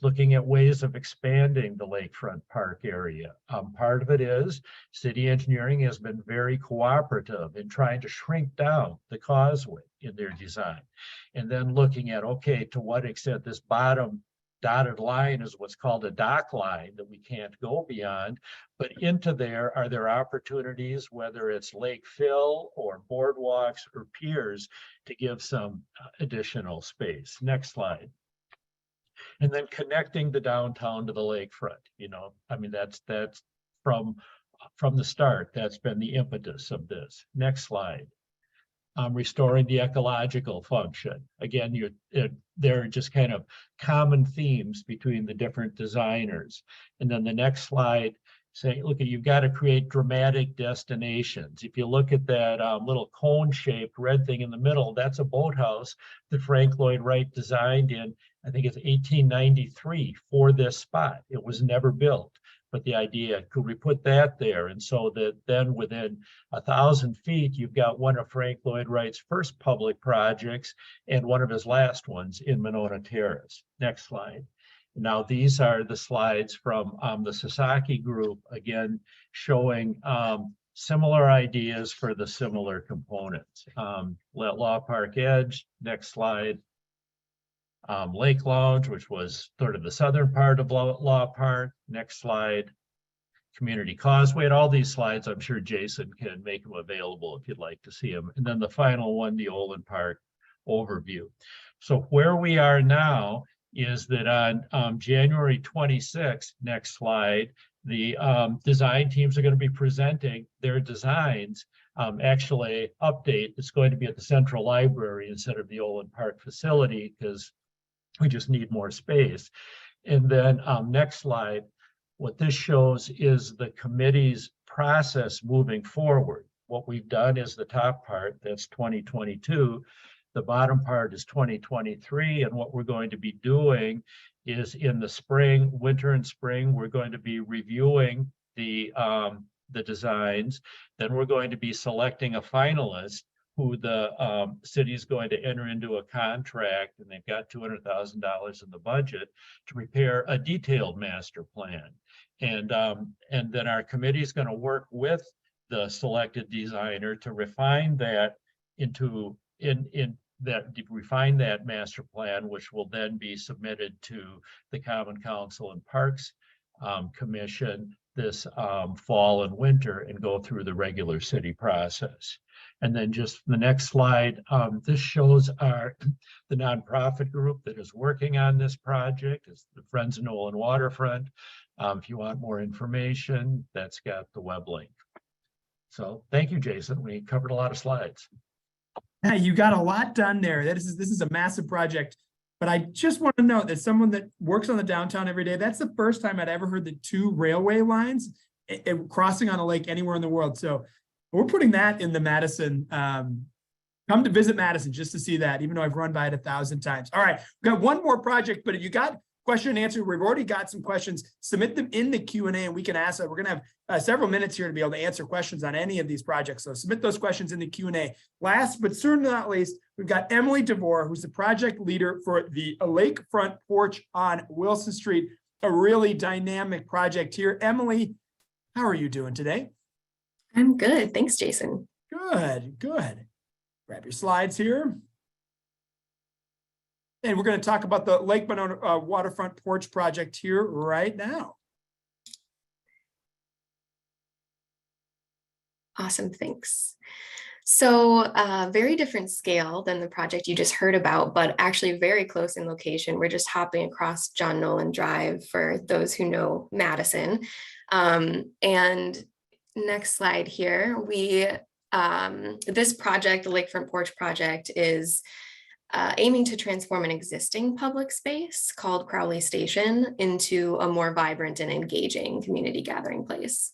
Speaker 6: Looking at ways of expanding the lakefront park area. Part of it is city engineering has been very cooperative in trying to shrink down the causeway in their design. And then looking at, okay, to what extent this bottom dotted line is what's called a dock line that we can't go beyond, but into there, are there opportunities, whether it's lake fill or boardwalks or piers, to give some additional space. Next slide. And then connecting the downtown to the lakefront, that's from the start, that's been the impetus of this. Next slide. Restoring the ecological function. Again, there are just kind of common themes between the different designers. And then the next slide, saying, look, you've got to create dramatic destinations. If you look at that little cone-shaped red thing in the middle, that's a boathouse that Frank Lloyd Wright designed in, I think it's 1893 for this spot. It was never built, but the idea, could we put that there? And so that then within 1,000 feet, you've got one of Frank Lloyd Wright's first public projects and one of his last ones in Monona Terrace. Next slide. Now, these are the slides from the Sasaki group, again, showing similar ideas for the similar components. Law Park Edge, next slide. Lake Lounge, which was sort of the southern part of Law Park. Next slide. Community Causeway. And all these slides, I'm sure Jason can make them available if you'd like to see them. And then the final one, the Olin Park overview. So where we are now is that on January 26th, next slide, the design teams are going to be presenting their designs. Actually, update is going to be at the Central Library instead of the Olin Park facility because we just need more space. And then next slide, what this shows is the committee's process moving forward. What we've done is the top part, that's 2022. The bottom part is 2023. And what we're going to be doing is in the spring, winter and spring, we're going to be reviewing the designs. Then we're going to be selecting a finalist who the city is going to enter into a contract, and they've got $200,000 in the budget to prepare a detailed master plan. And then our committee is going to work with the selected designer to refine that refine that master plan, which will then be submitted to the Common Council and Parks Commission this fall and winter and go through the regular city process. And then just the next slide, this shows the nonprofit group that is working on this project. It's the Friends of Nolan Waterfront. If you want more information, that's got the web link. So thank you, Jason. We covered a lot of slides.
Speaker 1: Yeah, you got a lot done there. This is a massive project. But I just want to note that someone that works on the downtown every day, that's the first time I'd ever heard the two railway lines crossing on a lake anywhere in the world. So we're putting that in the Madison. Come to visit Madison just to see that, even though I've run by it 1,000 times. All right, we've got one more project, but if you got question and answer, we've already got some questions. Submit them in the Q&A and we can ask that. We're going to have several minutes here to be able to answer questions on any of these projects. So submit those questions in the Q&A. Last, but certainly not least, we've got Emily DeVore, who's the project leader for the lakefront porch on Wilson Street, a really dynamic project here. Emily, how are you doing today?
Speaker 7: I'm good. Thanks, Jason.
Speaker 1: Good, good. Grab your slides here. And we're going to talk about the Lake Monona waterfront porch project here right now.
Speaker 7: Awesome, thanks. So very different scale than the project you just heard about, but actually very close in location. We're just hopping across John Nolan Drive for those who know Madison. And next slide here, this project, the Lakefront Porch Project, is aiming to transform an existing public space called Crowley Station into a more vibrant and engaging community gathering place.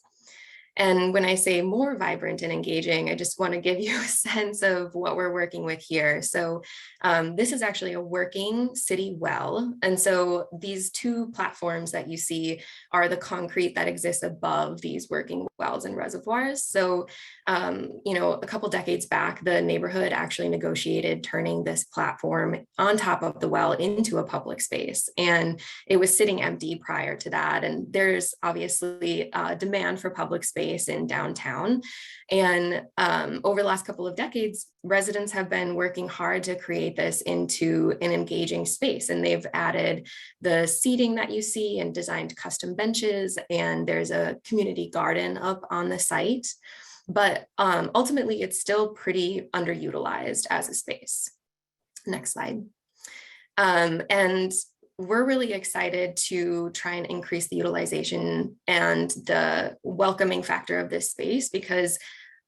Speaker 7: And when I say more vibrant and engaging, I just want to give you a sense of what we're working with here. So this is actually a working city well. And so these two platforms that you see are the concrete that exists above these working wells and reservoirs. So, a couple decades back, the neighborhood actually negotiated turning this platform on top of the well into a public space. And it was sitting empty prior to that. And there's obviously demand for public space in downtown. And over the last couple of decades, residents have been working hard to create this into an engaging space. And they've added the seating that you see and designed custom benches. And there's a community garden up on the site. But ultimately, it's still pretty underutilized as a space. Next slide. And we're really excited to try and increase the utilization and the welcoming factor of this space, because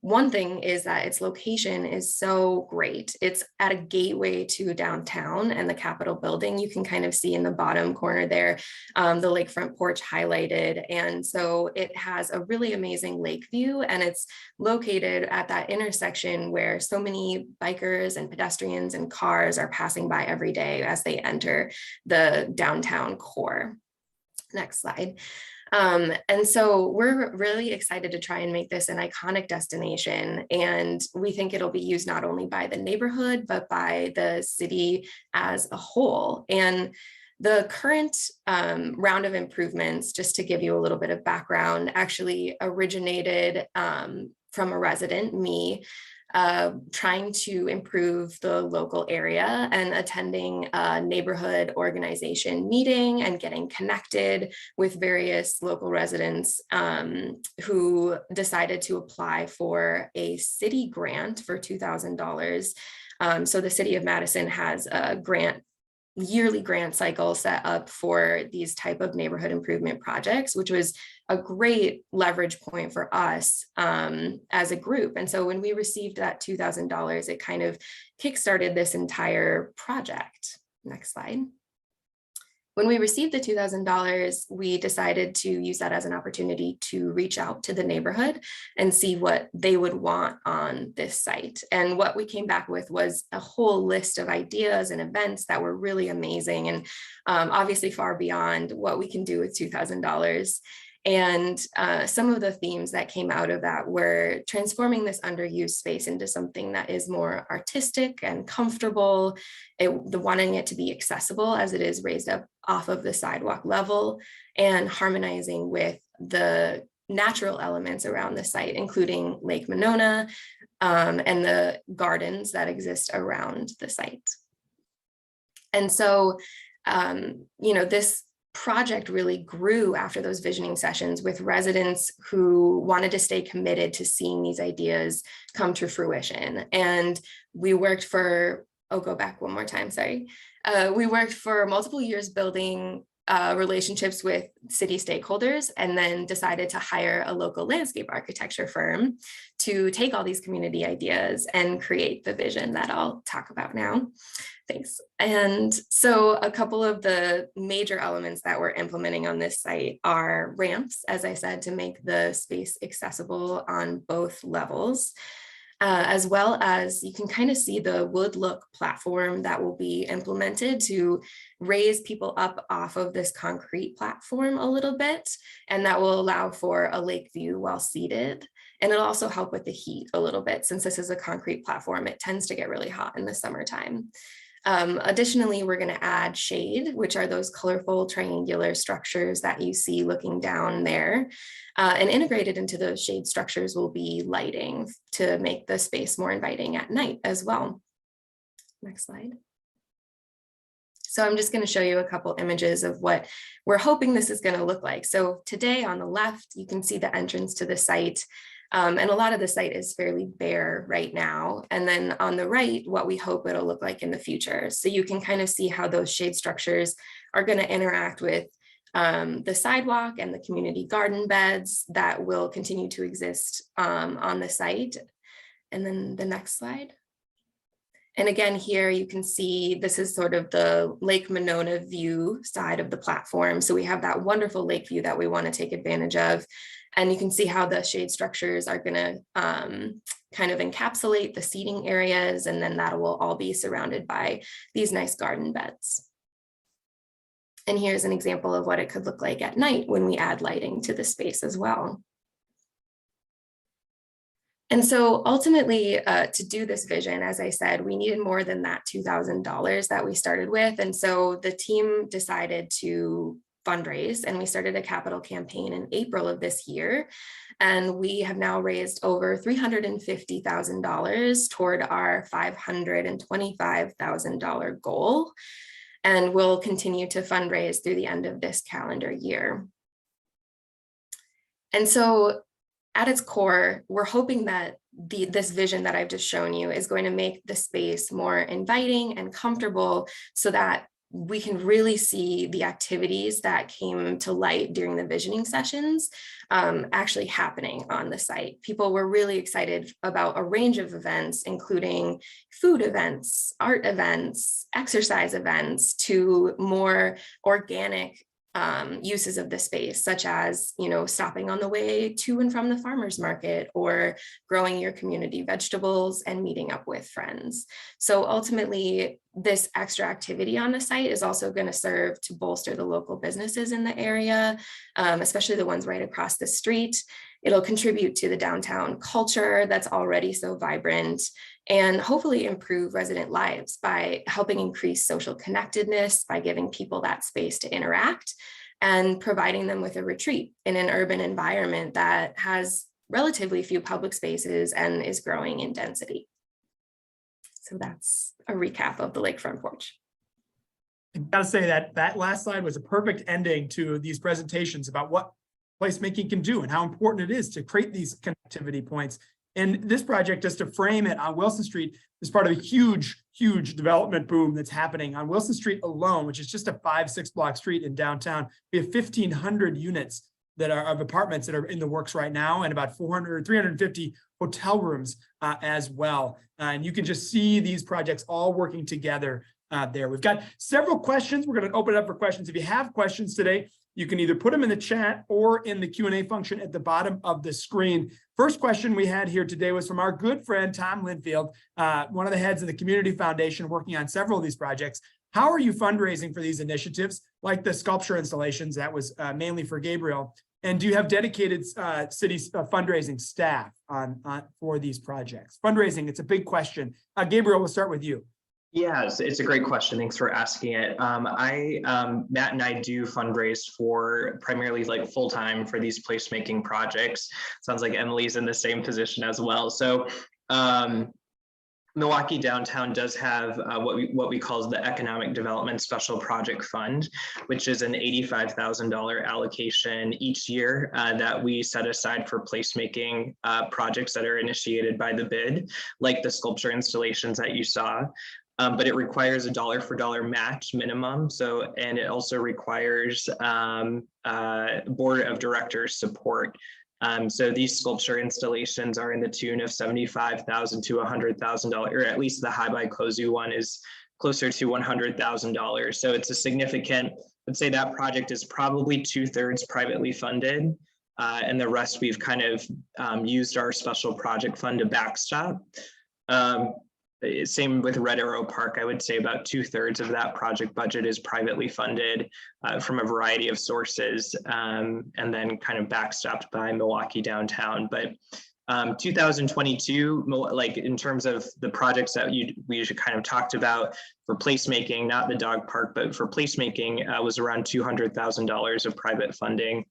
Speaker 7: one thing is that its location is so great. It's at a gateway to downtown and the Capitol building. You can kind of see in the bottom corner there, the lakefront porch highlighted. And so it has a really amazing lake view, and it's located at that intersection where so many bikers and pedestrians and cars are passing by every day as they enter the downtown core. Next slide. And so we're really excited to try and make this an iconic destination. And we think it'll be used not only by the neighborhood, but by the city as a whole. And the current round of improvements, just to give you a little bit of background, actually originated from a resident, me, trying to improve the local area and attending a neighborhood organization meeting and getting connected with various local residents who decided to apply for a city grant for $2,000. So the city of Madison has a grant yearly grant cycle set up for these type of neighborhood improvement projects, which was a great leverage point for us as a group. And so when we received that $2,000, it kind of kickstarted this entire project. Next slide. When we received the $2,000, we decided to use that as an opportunity to reach out to the neighborhood and see what they would want on this site. And what we came back with was a whole list of ideas and events that were really amazing and obviously far beyond what we can do with $2,000. And some of the themes that came out of that were transforming this underused space into something that is more artistic and comfortable, wanting it to be accessible as it is raised up off of the sidewalk level, and harmonizing with the natural elements around the site, including Lake Monona and the gardens that exist around the site. And so, this project really grew after those visioning sessions with residents who wanted to stay committed to seeing these ideas come to fruition. And we worked for, go back one more time, sorry. We worked for multiple years building relationships with city stakeholders, and then decided to hire a local landscape architecture firm to take all these community ideas and create the vision that I'll talk about now. Thanks. And so a couple of the major elements that we're implementing on this site are ramps, as I said, to make the space accessible on both levels, as well as you can kind of see the wood look platform that will be implemented to raise people up off of this concrete platform a little bit, and that will allow for a lake view while seated. And it'll also help with the heat a little bit. Since this is a concrete platform, it tends to get really hot in the summertime. Additionally, we're going to add shade, which are those colorful triangular structures that you see looking down there. And integrated into those shade structures will be lighting to make the space more inviting at night as well. Next slide. So I'm just going to show you a couple images of what we're hoping this is going to look like. So today on the left, you can see the entrance to the site. And a lot of the site is fairly bare right now. And then on the right, what we hope it'll look like in the future. So you can kind of see how those shade structures are going to interact with the sidewalk and the community garden beds that will continue to exist on the site. And then the next slide. And again, here you can see this is sort of the Lake Monona view side of the platform. So we have that wonderful lake view that we want to take advantage of. And you can see how the shade structures are going to kind of encapsulate the seating areas, and then that will all be surrounded by these nice garden beds. And here's an example of what it could look like at night when we add lighting to the space as well. And so ultimately, to do this vision, as I said, we needed more than that $2,000 that we started with. And so the team decided to fundraise, and we started a capital campaign in April of this year. And we have now raised over $350,000 toward our $525,000 goal. And we'll continue to fundraise through the end of this calendar year. And so at its core, we're hoping that this vision that I've just shown you is going to make the space more inviting and comfortable so that we can really see the activities that came to light during the visioning sessions actually happening on the site. People were really excited about a range of events, including food events, art events, exercise events, to more organic uses of the space, such as, stopping on the way to and from the farmer's market, or growing your community vegetables and meeting up with friends. So ultimately, this extra activity on the site is also going to serve to bolster the local businesses in the area, especially the ones right across the street. It'll contribute to the downtown culture that's already so vibrant, and hopefully improve resident lives by helping increase social connectedness, by giving people that space to interact and providing them with a retreat in an urban environment that has relatively few public spaces and is growing in density. So that's a recap of the lakefront porch.
Speaker 1: I gotta say that last slide was a perfect ending to these presentations about what placemaking can do and how important it is to create these connectivity points And this project, just to frame it, on Wilson Street is part of a huge development boom that's happening on Wilson Street alone, which is just a 5-6 block street in downtown. We have 1,500 units that are of apartments that are in the works right now, and about 350 hotel rooms as well. And you can just see these projects all working together there. We've got several questions. We're going to open it up for questions. If you have questions today, you can either put them in the chat or in the Q&A function at the bottom of the screen. First question we had here today was from our good friend, Tom Linfield, one of the heads of the Community Foundation working on several of these projects. How are you fundraising for these initiatives, like the sculpture installations that was mainly for Gabriel? And do you have dedicated city fundraising staff for these projects? Fundraising, it's a big question. Gabriel, we'll start with you.
Speaker 5: Yeah, it's a great question. Thanks for asking it. Matt and I do fundraise for primarily like full-time for these placemaking projects. Sounds like Emily's in the same position as well. So Milwaukee Downtown does have what we call the Economic Development Special Project Fund, which is an $85,000 allocation each year that we set aside for placemaking projects that are initiated by the bid, like the sculpture installations that you saw. But it requires a dollar for dollar match minimum. So, and it also requires board of directors support. So these sculpture installations are in the tune of $75,000 to $100,000, or at least the High by Kozu one is closer to $100,000. So it's a significant, I'd say that project is probably 2/3 privately funded. And the rest we've kind of used our special project fund to backstop. Same with Red Arrow Park. I would say about 2/3 of that project budget is privately funded from a variety of sources, and then kind of backstopped by Milwaukee Downtown. But 2022, like in terms of the projects that we kind of talked about for placemaking, not the dog park, but for placemaking, was around $200,000 of private funding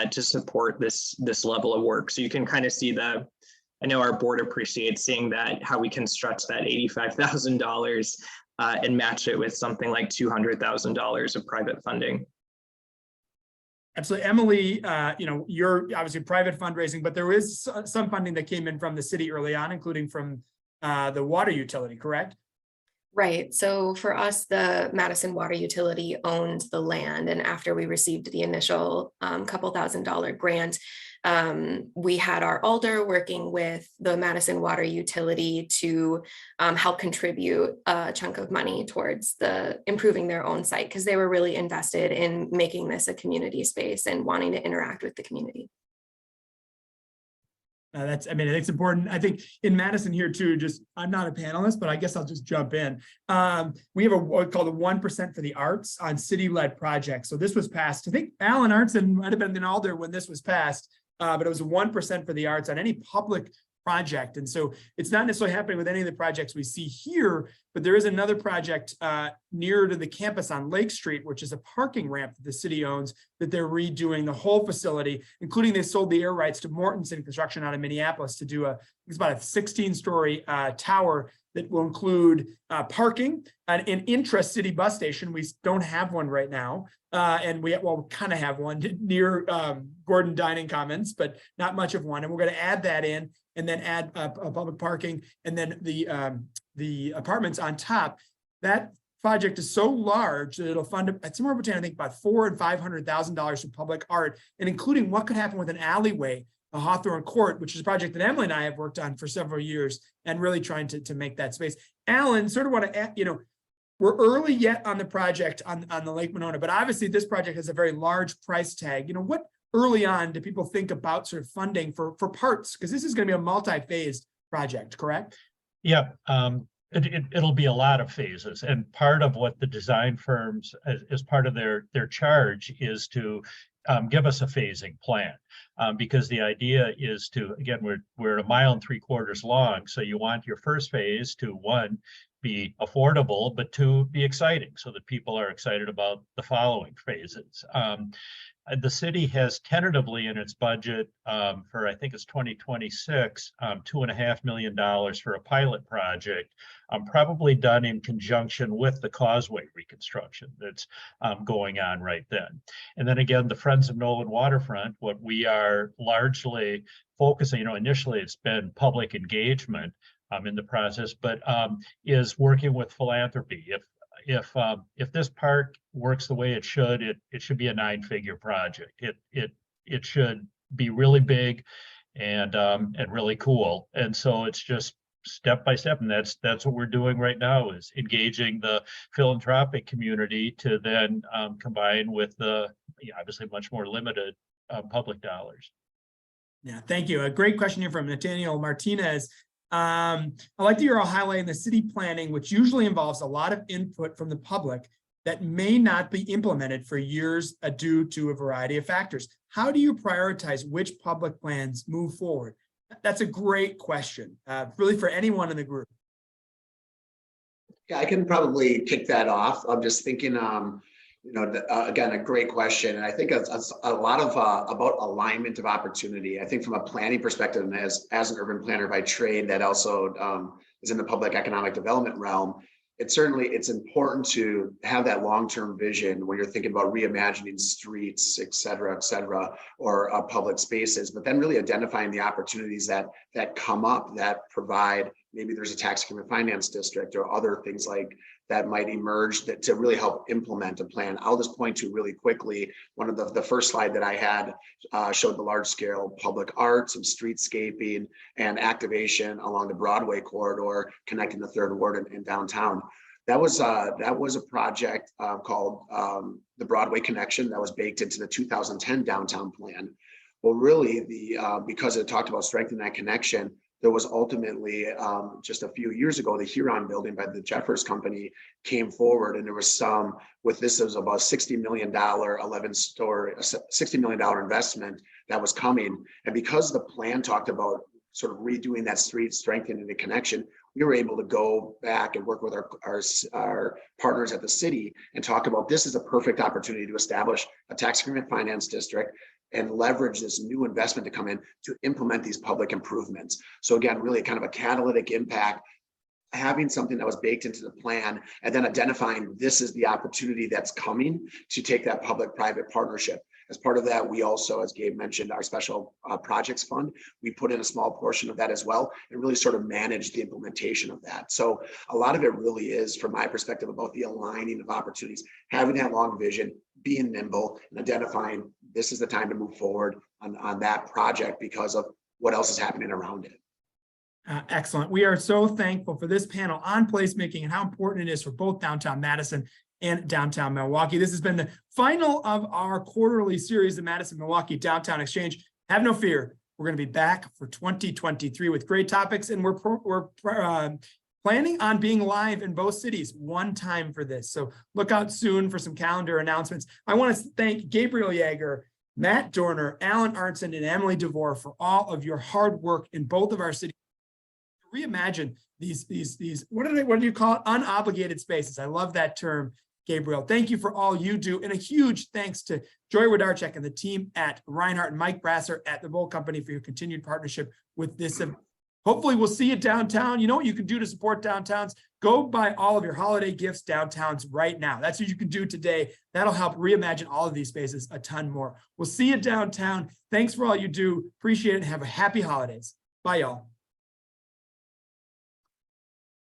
Speaker 5: to support this level of work. So you can kind of see I know our board appreciates seeing that, how we can stretch that $85,000 and match it with something like $200,000 of private funding.
Speaker 1: Absolutely. Emily, you're obviously private fundraising, but there is some funding that came in from the city early on, including from the water utility, correct?
Speaker 7: Right. So for us, the Madison Water Utility owned the land. And after we received the initial couple $1,000 grant, we had our alder working with the Madison Water Utility to help contribute a chunk of money towards improving their own site, because they were really invested in making this a community space and wanting to interact with the community.
Speaker 1: I think it's important. I think in Madison here too, I'm not a panelist, but I guess I'll just jump in. We have what's called a 1% for the arts on city-led projects. So this was passed, I think Alan Arnson might have been an alder when this was passed, but it was a 1% for the arts on any public project. And so it's not necessarily happening with any of the projects we see here, but there is another project near to the campus on Lake Street, which is a parking ramp that the city owns, that they're redoing the whole facility, including they sold the air rights to Mortensen Construction out of Minneapolis to do it's about a 16-story tower that will include parking, an intra-city bus station. We don't have one right now. And we kind of have one near Gordon Dining Commons, but not much of one. And we're going to add that in, and then add a public parking, and then the apartments on top. That project is so large that it'll fund somewhere between, I think, about $400,000 and $500,000 for public art, and including what could happen with an alleyway, a Hawthorne Court, which is a project that Emily and I have worked on for several years, and really trying to make that space. Alan, sort of want to add, we're early yet on the project on the Lake Monona, but obviously this project has a very large price tag. What early on do people think about sort of funding for parts? Because this is going to be a multi-phased project, correct?
Speaker 6: Yeah, it'll be a lot of phases. And part of what the design firms, as part of their charge, is to give us a phasing plan. Because the idea is to, again, we're 1.75 miles long. So you want your first phase to, one, be affordable, but two, be exciting, so that people are excited about the following phases. the city has tentatively in its budget for, I think it's 2026, $2.5 million for a pilot project, probably done in conjunction with the causeway reconstruction that's going on right then. And then again, the Friends of Nolan Waterfront, what we are largely focusing, initially it's been public engagement in the process, but is working with philanthropy. If this park works the way it should be a 9-figure project. It should be really big and really cool. And so it's just step by step, and that's what we're doing right now, is engaging the philanthropic community to then combine with the obviously much more limited public dollars.
Speaker 1: Yeah, thank you. A great question here from Nathaniel Martinez. I like that you're all highlighting the city planning, which usually involves a lot of input from the public that may not be implemented for years due to a variety of factors. How do you prioritize which public plans move forward? That's a great question, really for anyone in the group.
Speaker 4: Yeah, I can probably kick that off. I'm just thinking, again, a great question. And I think it's a lot of about alignment of opportunity. I think from a planning perspective, and as an urban planner by trade that also is in the public economic development realm, it's important to have that long-term vision when you're thinking about reimagining streets, et cetera, or public spaces, but then really identifying the opportunities that come up that provide, maybe there's a tax increment finance district or other things like that might emerge to really help implement a plan. I'll just point to really quickly, one of the first slide that I had showed the large scale public arts and streetscaping and activation along the Broadway corridor connecting the Third Ward and downtown. That was a project called the Broadway Connection that was baked into the 2010 downtown plan. Well, really because it talked about strengthening that connection, there was ultimately just a few years ago, the Huron building by the Jeffers Company came forward, and there was some with this. It was about $60 million, $60 million investment that was coming. And because the plan talked about sort of redoing that street, strengthening the connection, we were able to go back and work with our partners at the city and talk about this is a perfect opportunity to establish a tax increment finance district and leverage this new investment to come in to implement these public improvements. So again, really kind of a catalytic impact, having something that was baked into the plan and then identifying this is the opportunity that's coming to take that public-private partnership. As part of that, we also, as Gabe mentioned, our special projects fund, we put in a small portion of that as well and really sort of manage the implementation of that. So a lot of it really is, from my perspective, about the aligning of opportunities, having that long vision, being nimble and identifying this is the time to move forward on that project because of what else is happening around it.
Speaker 1: Excellent. We are so thankful for this panel on placemaking and how important it is for both downtown Madison and downtown Milwaukee. This has been the final of our quarterly series, the Madison Milwaukee Downtown Exchange. Have no fear. We're going to be back for 2023 with great topics, and we're planning on being live in both cities one time for this. So look out soon for some calendar announcements. I want to thank Gabriel Yeager, Matt Dorner, Alan Arnson, and Emily DeVore for all of your hard work in both of our cities. Reimagine these what do you call it? Unobligated spaces. I love that term, Gabriel. Thank you for all you do. And a huge thanks to Joy Wodarczyk and the team at Reinhardt and Mike Brasser at the Bolt Company for your continued partnership with this. Hopefully we'll see you downtown. You know what you can do to support downtowns? Go buy all of your holiday gifts downtowns right now. That's what you can do today. That'll help reimagine all of these spaces a ton more. We'll see you downtown. Thanks for all you do. Appreciate it and have a happy holidays. Bye, y'all.